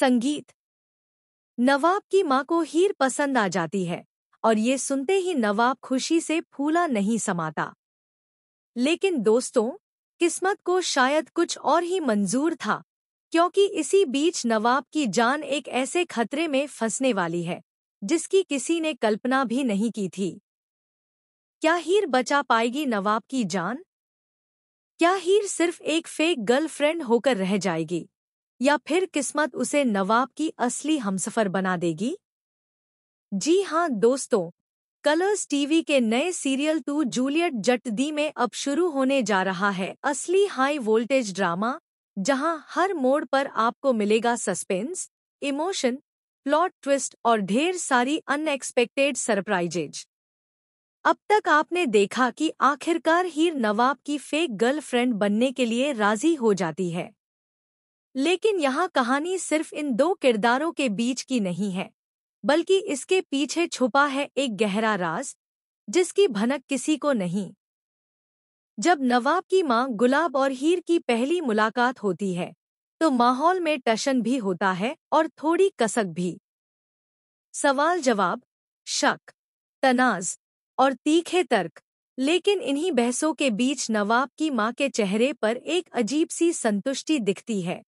संगीत। नवाब की माँ को हीर पसंद आ जाती है और ये सुनते ही नवाब खुशी से फूला नहीं समाता। लेकिन दोस्तों, किस्मत को शायद कुछ और ही मंजूर था, क्योंकि इसी बीच नवाब की जान एक ऐसे खतरे में फंसने वाली है जिसकी किसी ने कल्पना भी नहीं की थी। क्या हीर बचा पाएगी नवाब की जान? क्या हीर सिर्फ एक फेक गर्लफ्रेंड होकर रह जाएगी, या फिर किस्मत उसे नवाब की असली हमसफर बना देगी? जी हां दोस्तों, कलर्स टीवी के नए सीरियल तू जूलियट जट दी में अब शुरू होने जा रहा है असली हाई वोल्टेज ड्रामा, जहां हर मोड़ पर आपको मिलेगा सस्पेंस, इमोशन, प्लॉट ट्विस्ट और ढेर सारी अनएक्सपेक्टेड सरप्राइजेज। अब तक आपने देखा कि आखिरकार हीर नवाब की फेक गर्लफ्रेंड बनने के लिए राजी हो जाती है। लेकिन यहाँ कहानी सिर्फ इन दो किरदारों के बीच की नहीं है, बल्कि इसके पीछे छुपा है एक गहरा राज जिसकी भनक किसी को नहीं। जब नवाब की माँ गुलाब और हीर की पहली मुलाकात होती है, तो माहौल में टशन भी होता है और थोड़ी कसक भी। सवाल जवाब, शक, तनाज और तीखे तर्क। लेकिन इन्हीं बहसों के बीच नवाब की माँ के चेहरे पर एक अजीब सी संतुष्टि दिखती है,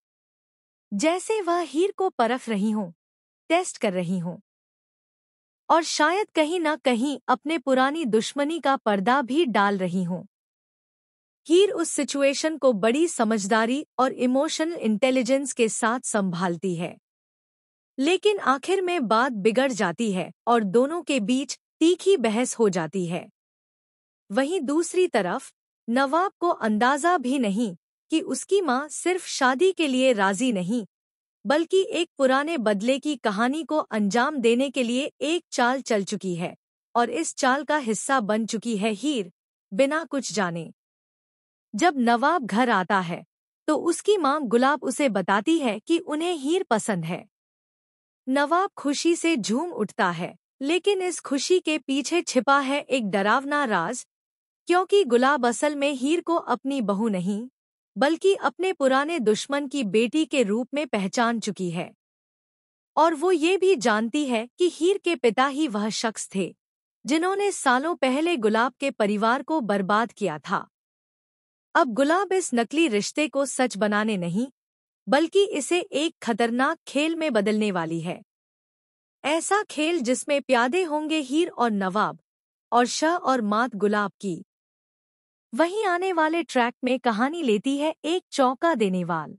जैसे वह हीर को परख रही हों, टेस्ट कर रही हों, और शायद कहीं न कहीं अपने पुरानी दुश्मनी का पर्दा भी डाल रही हों। हीर उस सिचुएशन को बड़ी समझदारी और इमोशनल इंटेलिजेंस के साथ संभालती है। लेकिन आखिर में बात बिगड़ जाती है और दोनों के बीच तीखी बहस हो जाती है। वहीं दूसरी तरफ नवाब को अंदाजा भी नहीं कि उसकी माँ सिर्फ शादी के लिए राजी नहीं, बल्कि एक पुराने बदले की कहानी को अंजाम देने के लिए एक चाल चल चुकी है, और इस चाल का हिस्सा बन चुकी है हीर, बिना कुछ जाने। जब नवाब घर आता है, तो उसकी माँ गुलाब उसे बताती है कि उन्हें हीर पसंद है। नवाब खुशी से झूम उठता है, लेकिन इस खुशी के पीछे छिपा है एक डरावना राज, क्योंकि गुलाब असल में हीर को अपनी बहू नहीं, बल्कि अपने पुराने दुश्मन की बेटी के रूप में पहचान चुकी है। और वो ये भी जानती है कि हीर के पिता ही वह शख्स थे जिन्होंने सालों पहले गुलाब के परिवार को बर्बाद किया था। अब गुलाब इस नकली रिश्ते को सच बनाने नहीं, बल्कि इसे एक खतरनाक खेल में बदलने वाली है। ऐसा खेल जिसमें प्यादे होंगे हीर और नवाब, और शाह और मात गुलाब की। वहीं आने वाले ट्रैक में कहानी लेती है एक चौंका देने वाला